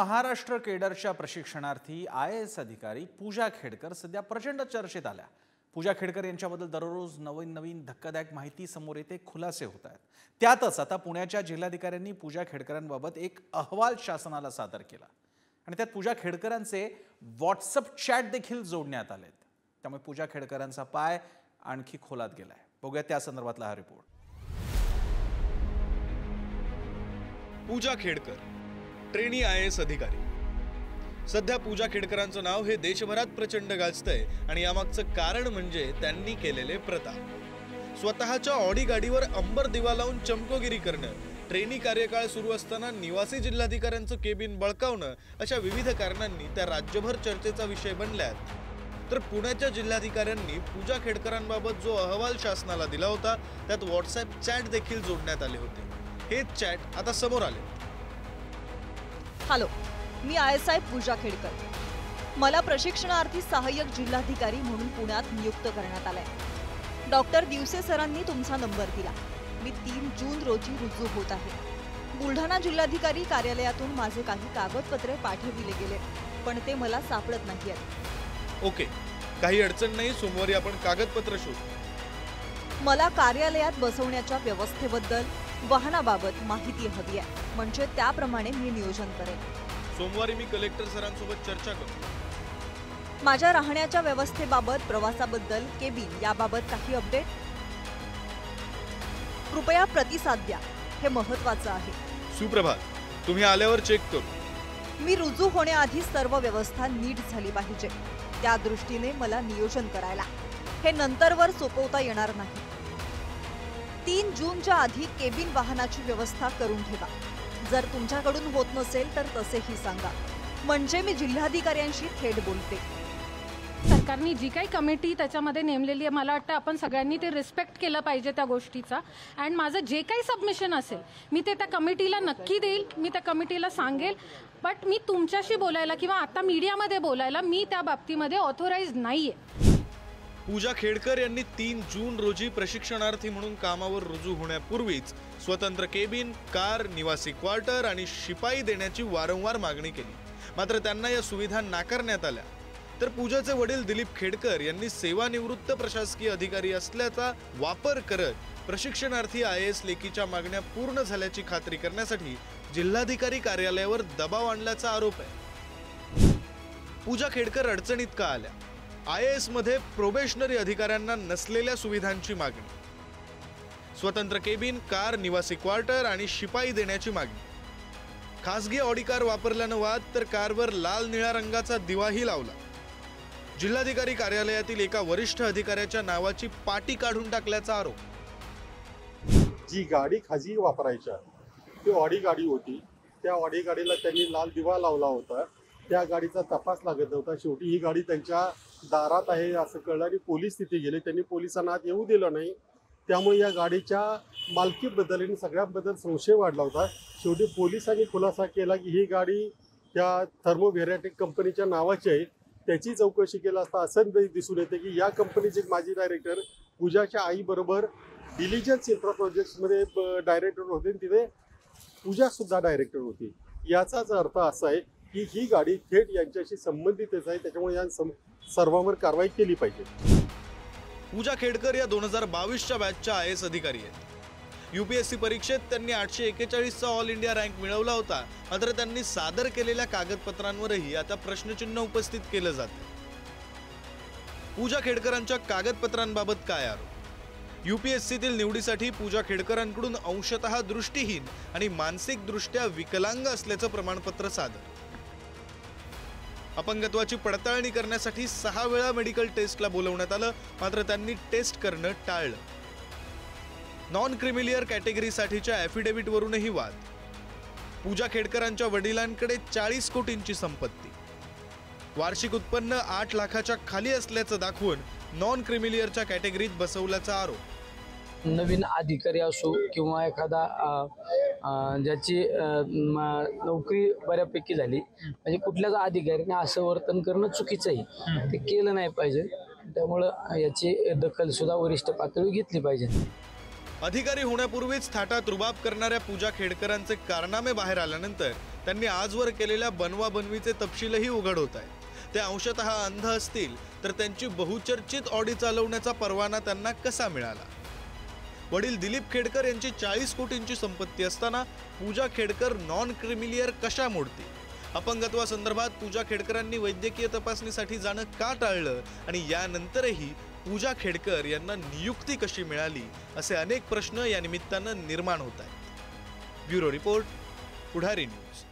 महाराष्ट्र केडरच्या प्रशिक्षणार्थी IAS अधिकारी पूजा खेडकर सध्या प्रचंड चर्चेत आल्या। पूजा खेडकर यांच्याबद्दल दररोज नवीन धक्कादायक माहिती समोर येते, खुलासे होत आहेत। त्यातच आता पुण्याच्या जिल्हाधिकाऱ्यांनी पूजा खेडकरांबाबत एक अहवाल शासनाला सादर केला आणि त्यात पूजा खेडकरांचे व्हॉट्सअप चॅट देखील जोडण्यात आलेत। त्यामुळे पूजा खेडकरांचा पाय आणखी खोलात गेलाय। बघूया त्या संदर्भातला हा रिपोर्ट। पूजा खेडकर ट्रेनी IAS अधिकारी। सध्या पूजा खेडकरांचं नाव हे देशभरात प्रचंड गाजतंय आणि यामागचं कारण म्हणजे त्यांनी केलेले प्रताप। स्वतःच्या ऑडी गाडीवर अंबर दिवा लावून चमकोगिरी करणं, ट्रेनी कार्यकाळ सुरू असताना निवासी जिल्हाधिकाऱ्यांचं केबिन बळकावणं, अशा विविध कारणांनी त्या राज्यभर चर्चेचा विषय बनल्यात। तर पुण्याच्या जिल्हाधिकाऱ्यांनी पूजा खेडकरांबाबत जो अहवाल शासनाला दिला होता त्यात व्हॉट्सअप चॅट देखील जोडण्यात आले होते। हे चॅट आता समोर आले। हॅलो, मी ISI पूजा खेडकर। मला प्रशिक्षणार्थी सहाय्यक जिल्हाधिकारी म्हणून पुण्यात नियुक्त करण्यात आलंय। डॉक्टर दिवसे सरांनी तुमचा नंबर दिला। मी 3 जून रोजी रुजू होत आहे। बुलढाणा जिल्हाधिकारी कार्यालयातून माझे काही कागदपत्रे पाठविले गेले, पण ते मला सापडत नाहीयेत। ओके, काही अडचण नाही, सोमवारी आपण कागदपत्र शोधू। मला कार्यालयात बसवण्याच्या व्यवस्थेबद्दल, वाहनाबाबत माहिती हवी आहे, म्हणजे त्याप्रमाणे मी नियोजन करेन। सोमवारी मी कलेक्टर सरांसोबत चर्चा करतो। माझ्या राहण्याच्या व्यवस्थेबाबत, प्रवासाबद्दल, केबिन याबाबत काही अपडेट? कृपया प्रतिसाद द्या, हे महत्त्वाचं आहे। सुप्रभात, तुम्ही आल्यावर चेक करू। मी रुजू होण्याआधी सर्व व्यवस्था नीट झाली पाहिजे, त्या दृष्टीने मला नियोजन करायला, हे नंतरवर सोपवता येणार नाही। 3 जूनच्या आधी केबिन वाहनाची व्यवस्था करून ठेवा। जर तुमच्याकडून होत नसेल तर तसेही सांगा, म्हणजे मी जिल्हाधिकाऱ्यांशी थेट बोलते। सरकारने जी काही कमिटी त्याच्यामध्ये नेमलेली आहे, मला वाटतं आपण सगळ्यांनी ते रिस्पेक्ट केलं पाहिजे त्या गोष्टीचा। अँड माझं जे काही सबमिशन असेल मी ते त्या कमिटीला नक्की देईल, मी त्या कमिटीला सांगेल। बट मी तुमच्याशी बोलायला किंवा आता मीडियामध्ये बोलायला मी त्या बाबतीमध्ये ऑथोराइज नाहीये। पूजा खेडकर यांनी 3 जून रोजी प्रशिक्षणार्थी म्हणून कामावर रुजू होण्यापूर्वीच स्वतंत्र केबिन, कार, निवासी क्वार्टर आणि शिपाई देण्याची वारंवार मागणी केली, मात्र त्यांना या सुविधा नाकारण्यात आल्या। तर पूजाचे वडील दिलीप खेडकर यांनी सेवानिवृत्त प्रशासकीय अधिकारी असल्याचा वापर करत प्रशिक्षणार्थी IAS लेखीच्या मागण्या पूर्ण झाल्याची खात्री करण्यासाठी जिल्हाधिकारी कार्यालयावर दबाव आणल्याचा आरोप आहे। पूजा खेडकर अडचणीत का आल्या? IAS मध्ये प्रोबेशनरी अधिकाऱ्यांना नसलेल्या सुविधांची मागणी, स्वतंत्र केबिन, कार, निवासी क्वार्टर आणि शिपाई देण्याची मागणी, खासगी ऑडी कार वापरल्यानं वाद, तर कारवर लाल निळ्या रंगाचा दिवाही लावला, जिल्हाधिकारी कार्यालयातील एका वरिष्ठ अधिकाऱ्याच्या नावाची पाटी काढून टाकल्याचा आरोप। जी गाडी खाजगी वापरायच्या ती ऑडी गाडी होती, त्या ऑडी गाडीला त्यांनी लाल दिवा लावला होता, त्या गाडीचा तपास लागत नव्हता। शेवटी ही गाडी त्यांच्या दारात आहे असं कळलं आणि पोलीस तिथे गेले, त्यांनी पोलिसांना आत येऊ दिलं नाही। त्यामुळे या गाडीच्या मालकीबद्दल आणि सगळ्याबद्दल संशय वाढला होता। शेवटी पोलिसांनी खुलासा केला की ही गाडी त्या थर्मोव्हेरॅटिक कंपनीच्या नावाची आहे। त्याची चौकशी केला असता असं दिसून येते की या कंपनीचे माजी डायरेक्टर पूजाच्या आईबरोबर डिलिजन्स इन्फ्रा प्रोजेक्ट्समध्ये डायरेक्टर होते, तिथे पूजासुद्धा डायरेक्टर होती। याचाच अर्थ असा आहे की ही गाडी थेट यांच्याशी संबंधितच आहे, त्याच्यामुळे या सर्वांवर कारवाई केली पाहिजे। पूजा खेडकर या 2022च्या बॅचच्या IAS अधिकारी आहेत। UPSC परीक्षेत त्यांनी 841चा ऑल इंडिया रँक मिळवला होता, मात्र त्यांनी सादर केलेल्या कागदपत्रांवरही आता प्रश्नचिन्ह उपस्थित केलं जाते। पूजा खेडकरांच्या कागदपत्रांबाबत काय आरोप? UPSCतील निवडीसाठी पूजा खेडकरांकडून अंशतः दृष्टीहीन आणि मानसिकदृष्ट्या विकलांग असल्याचं प्रमाणपत्र सादर, अपंगत्वाची पडताळणी करण्यासाठी 6 वेळा मेडिकल टेस्टला बोलवण्यात आलं, मात्र त्यांनी टेस्ट करणं टाळलं। नॉन क्रिमिलियर कॅटेगरीसाठीच्या ॲफिडेव्हिटवरूनही वाद, पूजा खेडकरांच्या वडिलांकडे 40 कोटींची संपत्ती, वार्षिक उत्पन्न 8 लाखाच्या खाली असल्याचं दाखवून नॉन क्रिमिलियरच्या कॅटेगरीत बसवल्याचा आरोप। नवीन अधिकारी असो किंवा एखादा ज्याची नोकरी बऱ्यापैकी झाली, म्हणजे कुठल्याच अधिकाऱ्याने असं वर्तन करणं चुकीचं आहे, ते केलं नाही पाहिजे। त्यामुळं याची दखल सुद्धा वरिष्ठ पातळीवर घेतली पाहिजे। अधिकारी होण्यापूर्वीच थाटात रुबाब करणाऱ्या पूजा खेडकरांचे कारनामे बाहेर आल्यानंतर त्यांनी आजवर केलेल्या बनवाबनवीचे तपशीलही उघड होत आहेत. ते अंशतः अंध असतील तर त्यांची बहुचर्चित ऑडी चालवण्याचा परवाना त्यांना कसा मिळाला? वडील दिलीप खेडकर यांची 40 कोटींची संपत्ती असताना पूजा खेडकर नॉन क्रिमिलियर कशा मोडतील? अपंगत्वासंदर्भात पूजा खेडकरांनी वैद्यकीय तपासणीसाठी जाणं का टाळलं आणि यानंतरही पूजा खेडकर यांना नियुक्ती कशी मिळाली, असे अनेक प्रश्न या निमित्तानं निर्माण होत आहेत. ब्युरो रिपोर्ट, पुढारी न्यूज.